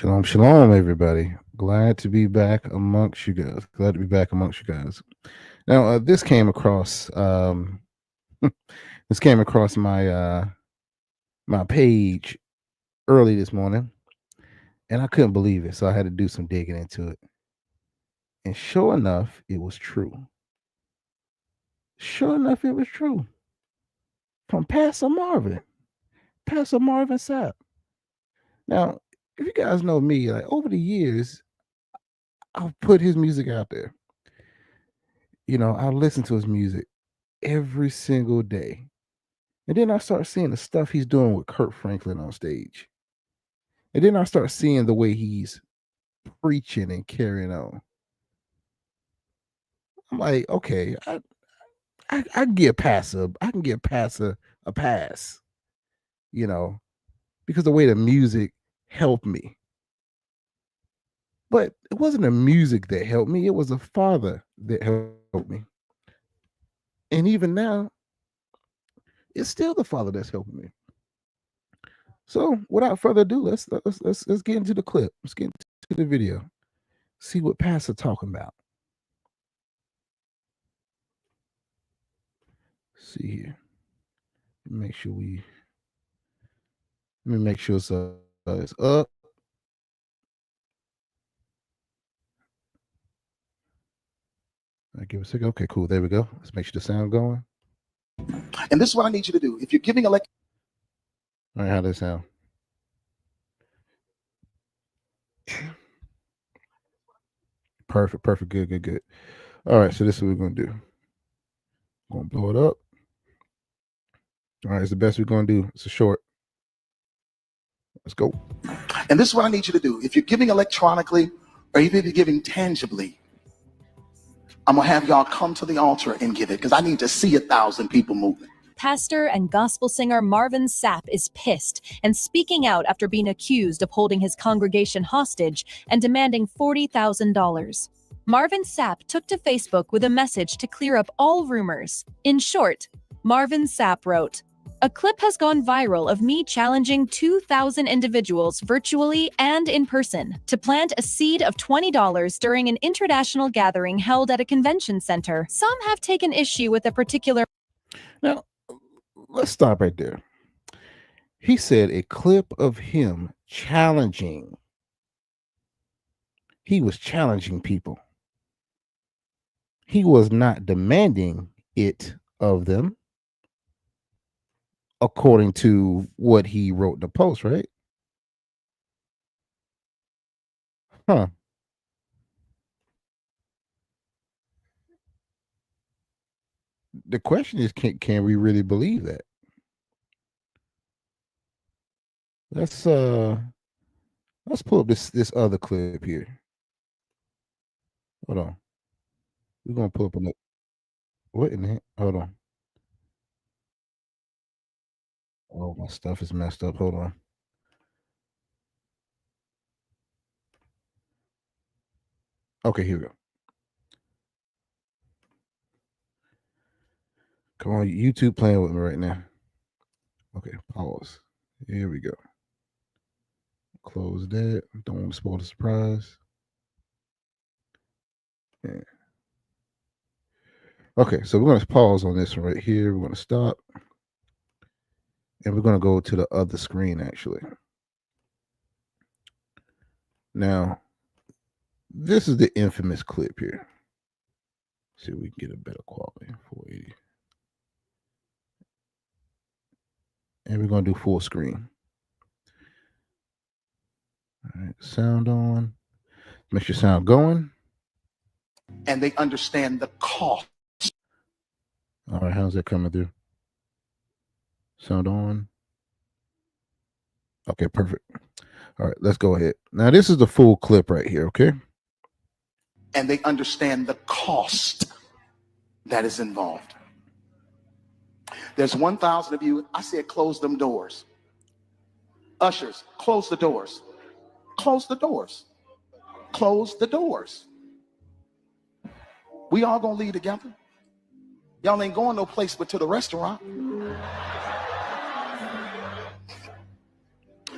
Shalom, shalom, everybody. Glad to be back amongst you guys. Glad to be back amongst you guys. Now, this came across this came across my page early this morning, and I couldn't believe it. So I had to do some digging into it. And sure enough, it was true. Sure enough, it was true. From Pastor Marvin Sapp. Now, if you guys know me, like over the years, I've put his music out there. You know, I listen to his music every single day. And then I start seeing the stuff he's doing with Kurt Franklin on stage. And then I start seeing the way he's preaching and carrying on. I'm like, okay, I can get past I can get past a pass, you know, because the way the music helped me. But it wasn't the music that helped me, it was the Father that helped me. And even now, it's still the Father that's helping me. So without further ado, let's get into the clip. Let's get into the video. See what Pastor talking about. See here. Make sure let me make sure it's up. I give it a second. Okay, cool. There we go. Let's make sure the sound going. And this is what I need you to do. If you're giving all right, how does it sound? Perfect. Good. All right, so this is what we're gonna do. I'm gonna blow it up. All right, it's the best we're gonna do. It's a short. Let's go. And this is what I need you to do. If you're giving electronically or even if you're giving tangibly, I'm gonna have y'all come to the altar and give it because I need to see 1,000 people moving. Pastor and gospel singer Marvin Sapp is pissed and speaking out after being accused of holding his congregation hostage and demanding $40,000. Marvin Sapp took to Facebook with a message to clear up all rumors. In short, Marvin Sapp wrote, "A clip has gone viral of me challenging 2,000 individuals virtually and in person to plant a seed of $20 during an international gathering held at a convention center. Some have taken issue with a particular..." Now, let's stop right there. He said a clip of him challenging. He was challenging people. He was not demanding it of them, according to what he wrote in the post, right? Huh. The question is, can we really believe that? Let's pull up this other clip here. Hold on. We're gonna pull up another. What in the heck? Hold on. Oh, my stuff is messed up. Hold on. Okay, here we go. Come on, YouTube playing with me right now. Okay, pause. Here we go. Close that. Don't want to spoil the surprise. Yeah. Okay, so we're going to pause on this one right here. We're going to stop. And we're going to go to the other screen, actually. Now, this is the infamous clip here. Let's see if we can get a better quality. 480. And we're going to do full screen. All right, sound on. Make your sound going. And they understand the cost. All right, how's that coming through? Sound on. Okay, perfect. All right, let's go ahead. Now, this is the full clip right here, okay? And they understand the cost that is involved. There's 1,000 of you. I said, close them doors. Ushers, close the doors. Close the doors. Close the doors. We all gonna leave together. Y'all ain't going no place but to the restaurant.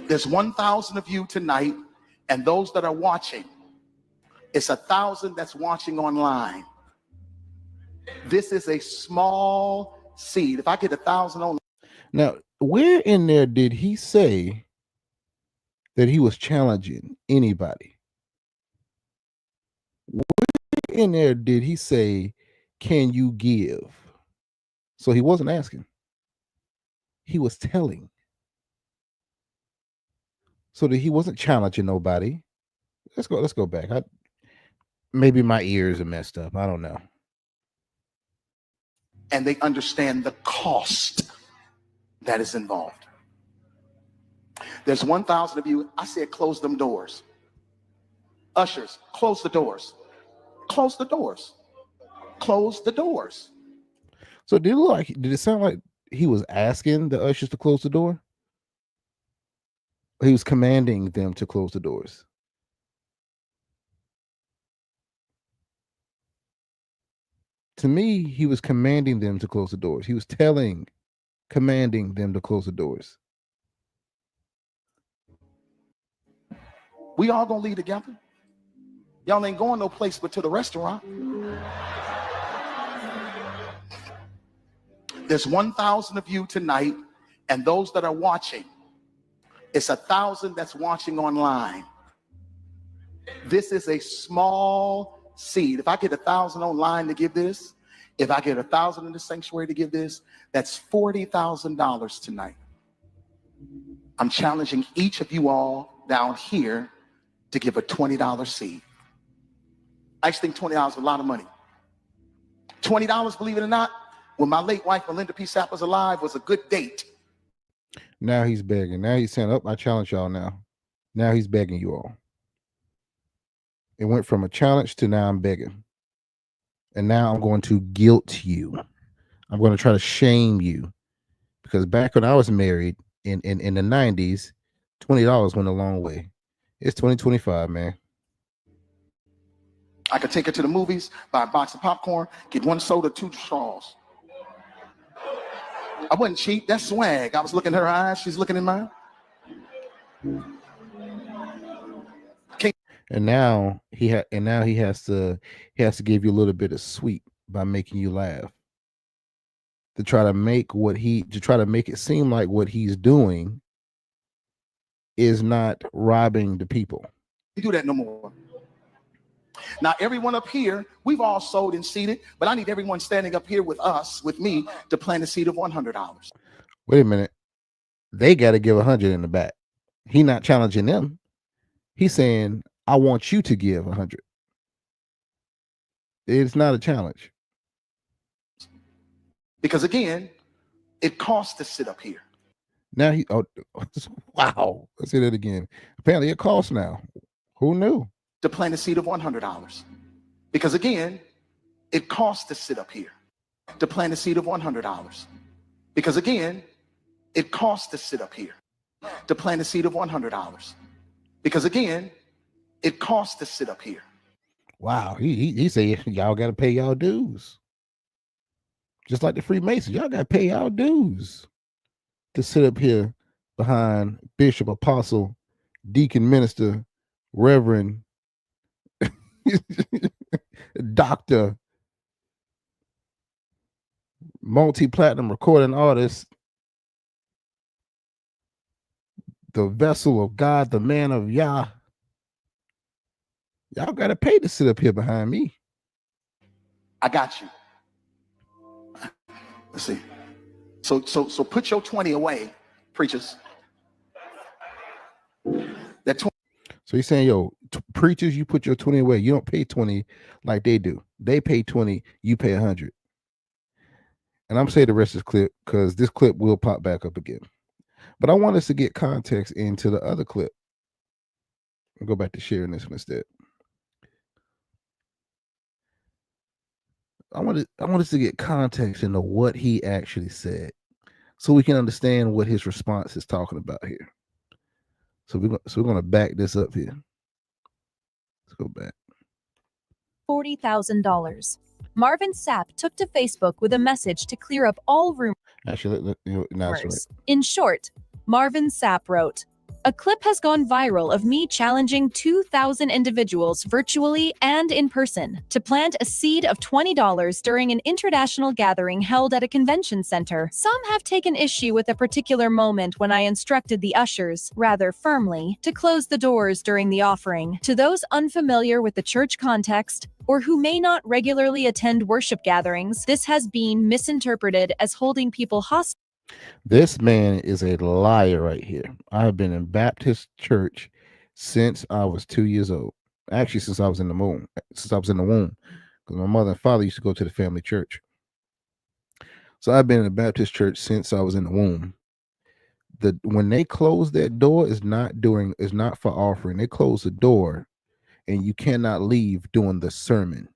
There's 1,000 of you tonight And those that are watching, it's 1,000 that's watching online. This is a small seed. If I get 1,000 on. Now, where in there did he say that he was challenging anybody? Where in there did he say, can you give? So he wasn't asking. He was telling. So that he wasn't challenging nobody. Let's go back. Maybe my ears are messed up. I don't know. And they understand the cost that is involved. There's 1,000 of you. I said, close them doors. Ushers, close the doors. Close the doors. Close the doors. So did it sound like he was asking the ushers to close the door? Or he was commanding them to close the doors? To me, he was commanding them to close the doors. He was commanding them to close the doors. We all gonna leave together. Y'all ain't going no place but to the restaurant. There's 1,000 of you tonight, and those that are watching, it's 1,000 that's watching online. This is a small seed. If I get 1,000 online to give this, if I get 1,000 in the sanctuary to give this, that's $40,000 tonight. I'm challenging each of you all down here to give a $20 seed. I just think $20 is a lot of money. $20, believe it or not, when my late wife, Melinda P. Sapp, was alive, was a good date. Now he's begging. Now he's saying, I challenge y'all now. Now he's begging you all. It went from a challenge to now I'm begging. And now I'm going to guilt you. I'm going to try to shame you. Because back when I was married in the 90s, $20 went a long way. It's 2025, man. I could take her to the movies, buy a box of popcorn, get one soda, 2 straws. I wasn't cheap. That's swag. I was looking in her eyes. She's looking in mine. And now he has to give you a little bit of sweet by making you laugh. To try to make it seem like what he's doing is not robbing the people. You do that no more. Now, everyone up here, we've all sold and seeded, but I need everyone standing up here with me, to plant a seed of $100. Wait a minute. They got to give 100 in the back. He's not challenging them. He's saying, I want you to give 100. It's not a challenge. Because again, it costs to sit up here. Now wow. Let's say that again. Apparently it costs now. Who knew? To plant a seed of $100. Because again, it costs to sit up here. To plant a seed of $100. Because again, it costs to sit up here. To plant a seed of $100. Because again, it costs to sit up here. Wow. He said y'all got to pay y'all dues. Just like the Freemasons, y'all got to pay y'all dues to sit up here behind Bishop, Apostle, Deacon, Minister, Reverend, Doctor, multi-platinum recording artist, the vessel of God, the man of Yah. Y'all got to pay to sit up here behind me. I got you. Let's see. So put your 20 away, preachers. That 20. So he's saying, preachers, you put your 20 away. You don't pay 20 like they do. They pay 20, you pay 100. And I'm saying the rest of this clip because this clip will pop back up again. But I want us to get context into the other clip. I'll go back to sharing this one instead. I want us to get context into what he actually said so we can understand what his response is talking about here. So we're going to back this up here. Let's go back. $40,000. Marvin Sapp took to Facebook with a message to clear up all rumors. Actually, that's right. In short, Marvin Sapp wrote, A clip has gone viral of me challenging 2,000 individuals virtually and in person to plant a seed of $20 during an international gathering held at a convention center. Some have taken issue with a particular moment when I instructed the ushers, rather firmly, to close the doors during the offering. To those unfamiliar with the church context, or who may not regularly attend worship gatherings, this has been misinterpreted as holding people hostage. This man is a liar right here. I have been in Baptist church since I was 2 years old. Actually, since I was in the womb. Because my mother and father used to go to the family church. So I've been in the Baptist church since I was in the womb. When they close that door is not for offering. They close the door and you cannot leave during the sermon.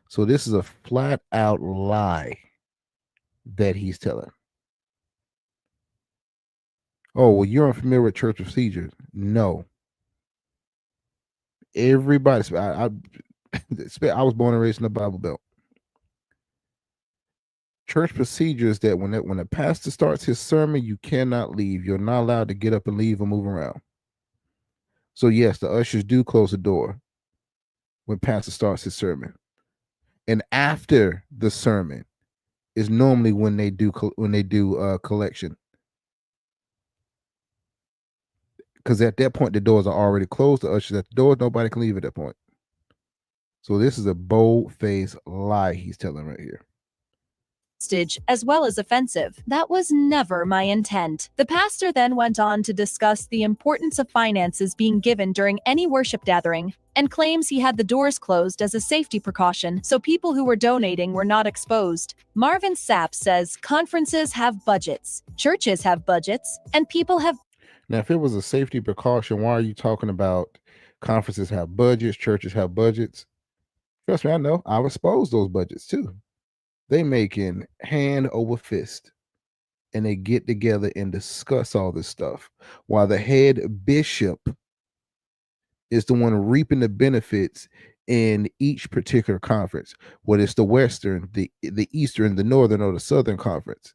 So this is a flat out lie that he's telling. Oh, well, you're unfamiliar with church procedures. No. Everybody, I was born and raised in the Bible Belt. Church procedures that when the pastor starts his sermon, you cannot leave. You're not allowed to get up and leave or move around. So yes, the ushers do close the door when pastor starts his sermon, and after the sermon is normally when they do collection. Because at that point, the doors are already closed. The ushers at the door, nobody can leave at that point. So this is a bold-faced lie he's telling right here. As well as offensive. That was never my intent. The pastor then went on to discuss the importance of finances being given during any worship gathering, and claims he had the doors closed as a safety precaution so people who were donating were not exposed. Marvin Sapp says conferences have budgets, churches have budgets, and people have. Now, if it was a safety precaution, why are you talking about conferences have budgets, churches have budgets? Trust me, I know. I've exposed those budgets too. They making hand over fist, and they get together and discuss all this stuff while the head bishop is the one reaping the benefits in each particular conference, whether it's the Western, the Eastern, the Northern, or the Southern conference.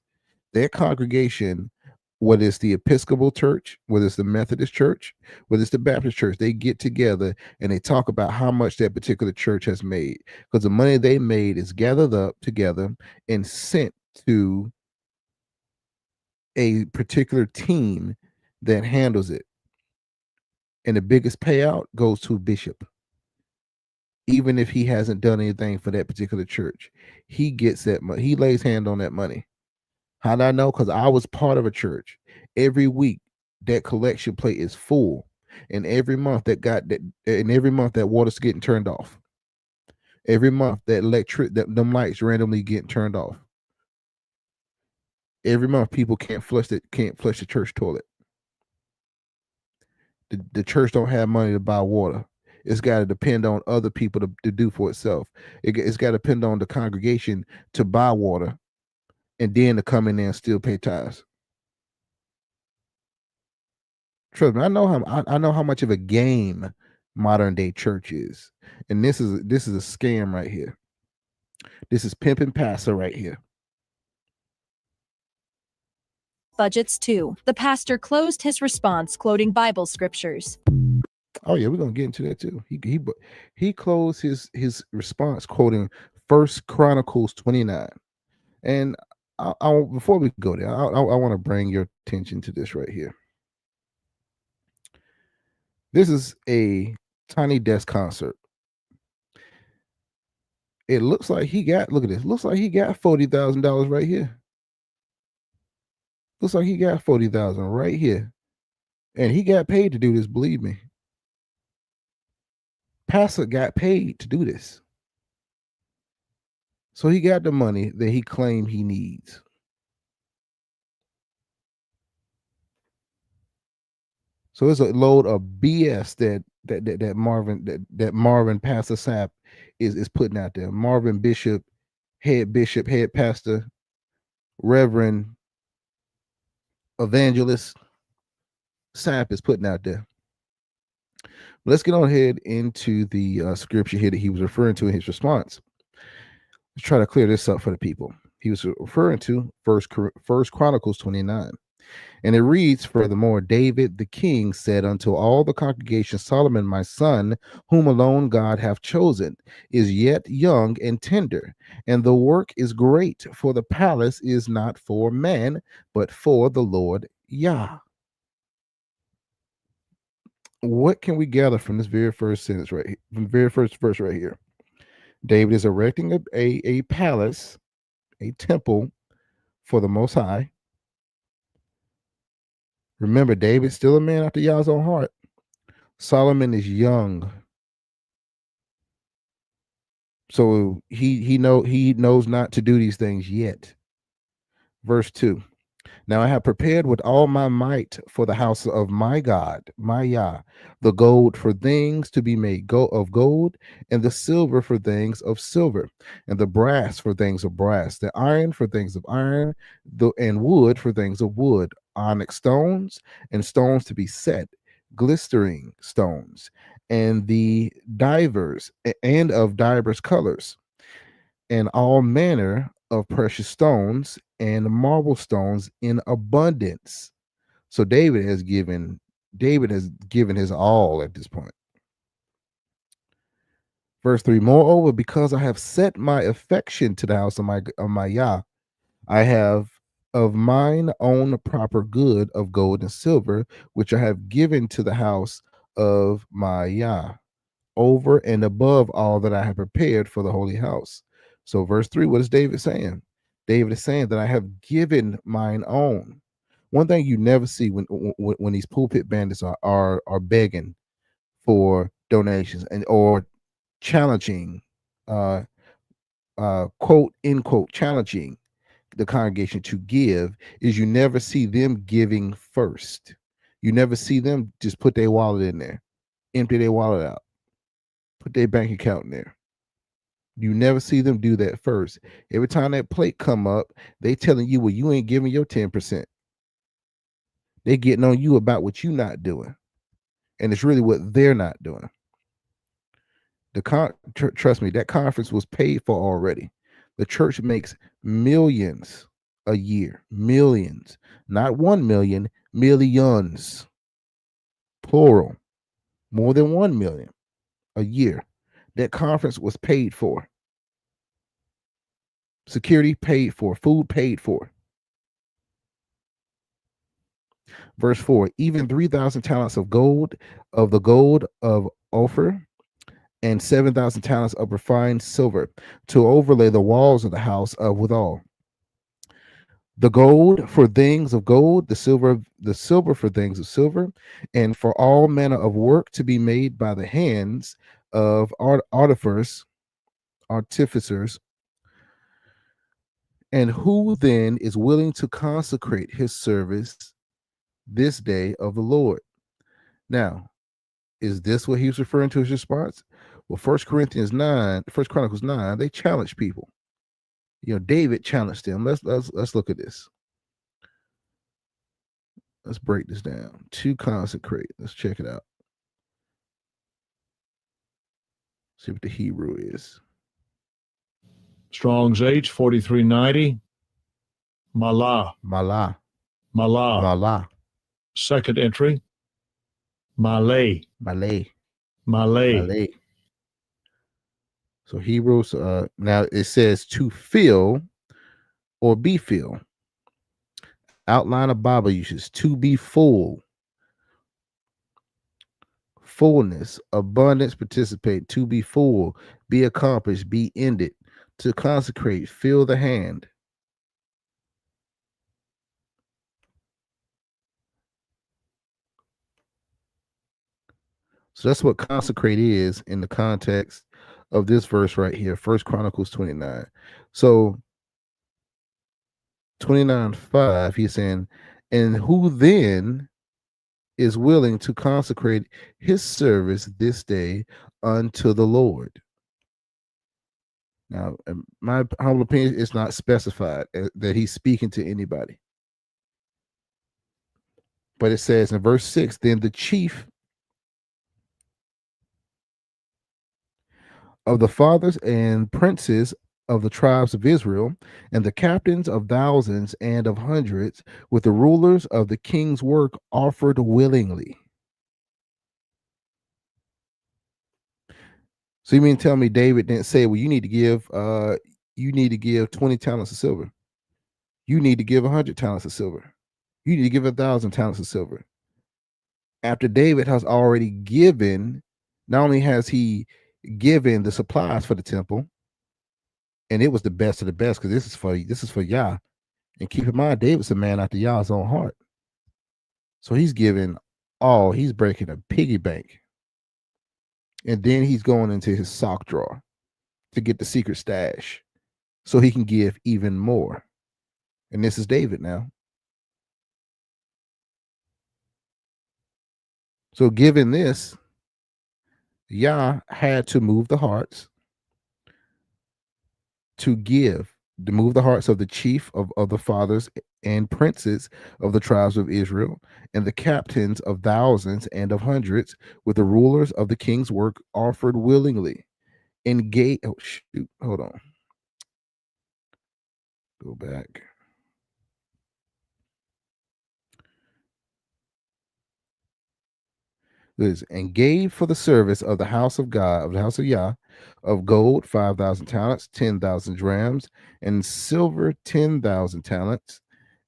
Their congregation, whether it's the Episcopal Church, whether it's the Methodist Church, whether it's the Baptist Church, they get together and they talk about how much that particular church has made, because the money they made is gathered up together and sent to a particular team that handles it. And the biggest payout goes to a bishop. Even if he hasn't done anything for that particular church, he gets that money. He lays hand on that money. How did I know? Because I was part of a church. Every week, that collection plate is full, and every month that water's getting turned off. Every month them lights randomly getting turned off. Every month, people can't flush the church toilet. The church don't have money to buy water. It's got to depend on other people to do for itself. It's got to depend on the congregation to buy water, and then to come in there and still pay tithes. Trust me, I know how much of a game modern day church is, and this is a scam right here. This is pimp and passer right here. Budgets too. The pastor closed his response quoting Bible scriptures. Oh yeah, we're gonna get into that too. He closed his response quoting 1 Chronicles 29, and before we go there, I want to bring your attention to this right here. This is a Tiny Desk concert. It looks like look at this. Looks like he got $40,000 right here. Looks like he got $40,000 right here. And he got paid to do this, believe me. Pastor got paid to do this. So he got the money that he claimed he needs. So it's a load of BS that Marvin Pastor Sapp is putting out there. Marvin Bishop, head pastor, Reverend Evangelist Sapp is putting out there. Let's get on ahead into the scripture here that he was referring to in his response. Let's try to clear this up for the people. He was referring to First Chronicles 29. And it reads, furthermore, David the king said unto all the congregation, Solomon, my son, whom alone God hath chosen, is yet young and tender, and the work is great, for the palace is not for man, but for the Lord Yah. What can we gather from this very first sentence right here, from the very first verse right here? David is erecting a palace, a temple for the Most High. Remember, David's still a man after Yah's own heart. Solomon is young, so he knows not to do these things yet. Verse 2. Now I have prepared with all my might for the house of my God, my Yah, the gold for things to be made of gold, and the silver for things of silver, and the brass for things of brass, the iron for things of iron, and wood for things of wood, onyx stones, and stones to be set, glistering stones, and the divers and of divers colors, and all manner of precious stones and marble stones in abundance. So David has given his all at this point. Verse 3, moreover, because I have set my affection to the house of my Yah, I have of mine own proper good of gold and silver, which I have given to the house of my Yah, over and above all that I have prepared for the holy house. So verse 3, what is David saying? David is saying that I have given mine own. One thing you never see when these pulpit bandits are begging for donations and or challenging, quote unquote, challenging the congregation to give, is you never see them giving first. You never see them just put their wallet in there, empty their wallet out, put their bank account in there. You never see them do that first. Every time that plate come up, they telling you, well, you ain't giving your 10%. They getting on you about what you not doing. And it's really what they're not doing. Trust me, that conference was paid for already. The church makes millions a year. Millions. Not 1 million, millions. Plural. More than 1 million a year. That conference was paid for. Security paid for. Food paid for. Verse 4, even 3,000 talents of gold, of the gold of Ophir, and 7,000 talents of refined silver, to overlay the walls of the house withal. The gold for things of gold, the silver for things of silver, and for all manner of work to be made by the hands of artificers. And who then is willing to consecrate his service this day of the Lord? Now, is this what he was referring to as response? Well, First Chronicles 9, they challenge people. David challenged them. Let's look at this. Let's break this down. To consecrate. Let's check it out. See what the Hebrew is. Strong's H 4390. Malah. Malah. Malah. Malah. Second entry. Malay. Malay. Malay. Malay. So Hebrews, now it says to fill or be filled. Outline of Bible uses: to be full, fullness, abundance, participate, to be full, be accomplished, be ended, to consecrate, fill the hand. So that's what consecrate is in the context of this verse right here, First Chronicles 29. So 29:5, he's saying, and who then is willing to consecrate his service this day unto the Lord? Now, in my humble opinion, it's not specified that he's speaking to anybody. But it says in verse 6, then the chief of the fathers and princes of the tribes of Israel, and the captains of thousands and of hundreds, with the rulers of the king's work, offered willingly. So you mean to tell me David didn't say, well, you need to give 20 talents of silver. You need to give 100 talents of silver. You need to give 1,000 talents of silver. After David has already given, not only has he given the supplies for the temple, and it was the best of the best, because this is for Yah. And keep in mind, David's a man after Yah's own heart. So he's giving he's breaking a piggy bank. And then he's going into his sock drawer to get the secret stash so he can give even more. And this is David now. So given this, Yah had to move the hearts to move the hearts of the chief of the fathers and princes of the tribes of Israel, and the captains of thousands and of hundreds, with the rulers of the king's work, offered willingly. Hold on. Go back. This, and gave for the service of the house of God, of the house of Yah, of gold 5,000 talents, 10,000 drams, and silver 10,000 talents,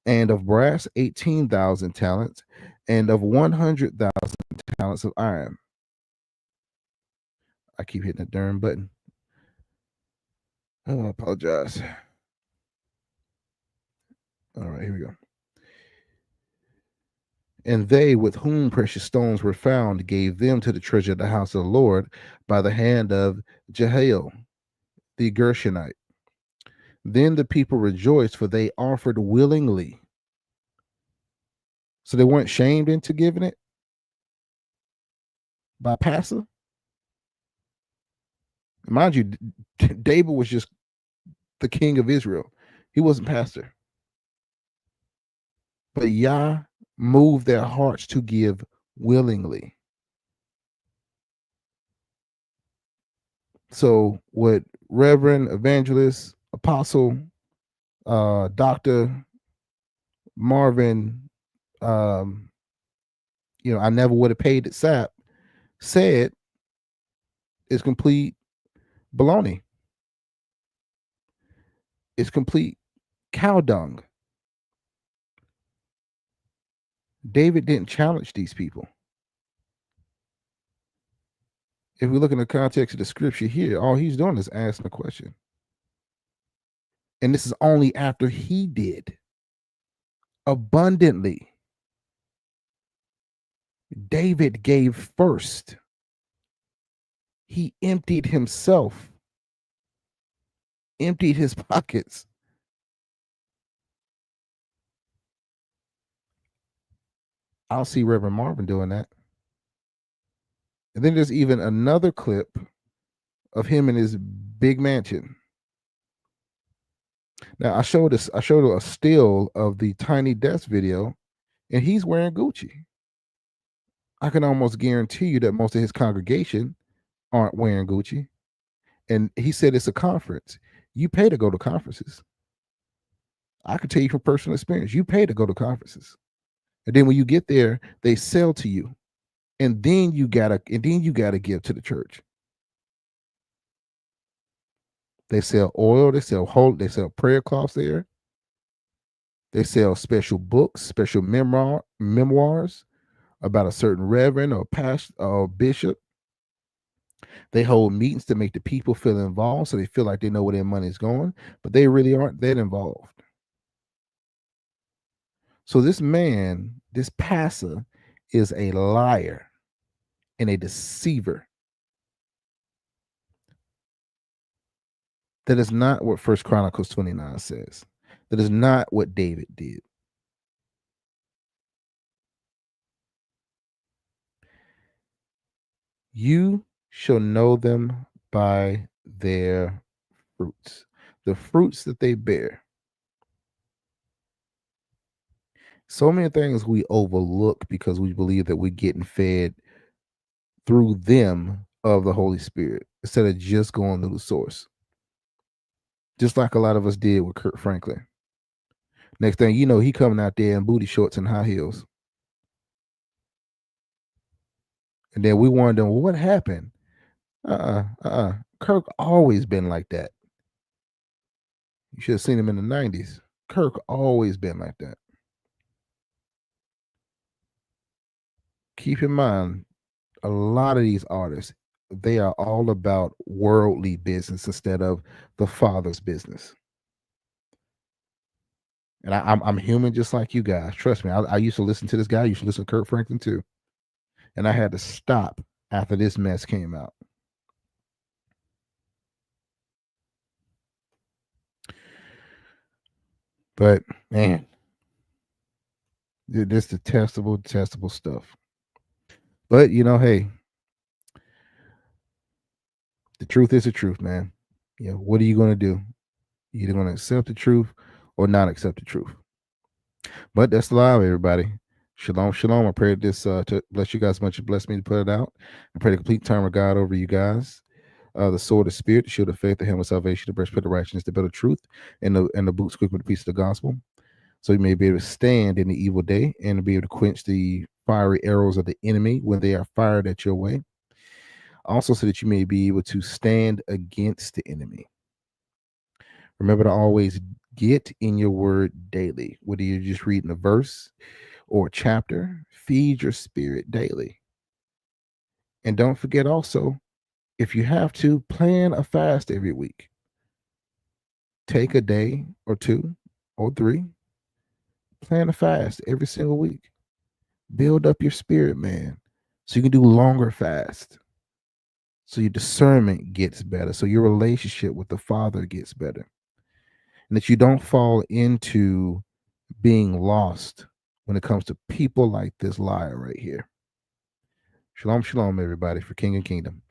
and of brass 18,000 talents, and of 100,000 talents of iron. I keep hitting the darn button. Oh, I apologize. All right, here we go. And they with whom precious stones were found gave them to the treasure of the house of the Lord by the hand of Jehiel the Gershonite. Then the people rejoiced, for they offered willingly. So they weren't shamed into giving it by passer. Mind you, David was just the king of Israel. He wasn't pastor. But Yah moved their hearts to give willingly. So what Reverend, Evangelist, Apostle, Dr. Marvin, I never would have paid it SAP, said is complete baloney. It's complete cow dung. David didn't challenge these people. If we look in the context of the scripture here, all he's doing is asking a question. And this is only after he did abundantly. David gave first. He emptied himself, emptied his pockets. I'll see Reverend Marvin doing that. And then there's even another clip of him in his big mansion. Now I showed a still of the Tiny Desk video, and he's wearing Gucci. I can almost guarantee you that most of his congregation aren't wearing Gucci. And he said it's a conference. You pay to go to conferences. I can tell you from personal experience, you pay to go to conferences. And then when you get there, they sell to you. And then you gotta give to the church. They sell oil, they sell prayer cloths there. They sell special books, special memoirs about a certain reverend or pastor or bishop. They hold meetings to make the people feel involved, so they feel like they know where their money is going, but they really aren't that involved. So this man, this pastor, is a liar and a deceiver. That is not what 1 Chronicles 29 says. That is not what David did. You shall know them by their fruits, the fruits that they bear. So many things we overlook because we believe that we're getting fed through them of the Holy Spirit instead of just going to the source. just like a lot of us did with Kurt Franklin. Next thing you know, he coming out there in booty shorts and high heels. And then we wondering, well, what happened? Kirk always been like that. You should have seen him in the 90s. Kirk always been like that. Keep in mind, a lot of these artists, they are all about worldly business instead of the Father's business. And I'm human just like you guys. Trust me. I used to listen to this guy. I used to listen to Kurt Franklin too. And I had to stop after this mess came out. But man, this detestable stuff. But hey, the truth is the truth, man. What are you going to do? You're either going to accept the truth or not accept the truth. But that's live, everybody. Shalom, shalom. I pray this to bless you guys much. You bless me to put it out. I pray the complete time of God over you guys. The sword of spirit, the shield of faith, the helmet of salvation, the breastplate of righteousness, the belt of truth, and the boots quick with the peace of the gospel. So you may be able to stand in the evil day and be able to quench the fiery arrows of the enemy when they are fired at your way. Also, so that you may be able to stand against the enemy. Remember to always get in your word daily, whether you're just reading a verse or a chapter. Feed your spirit daily. And don't forget also, if you have to, plan a fast every week. Take a day or 2 or 3. Plan a fast every single week. Build up your spirit, man, so you can do longer fast. So your discernment gets better. So your relationship with the Father gets better. And that you don't fall into being lost when it comes to people like this liar right here. Shalom, shalom, everybody, for King and Kingdom.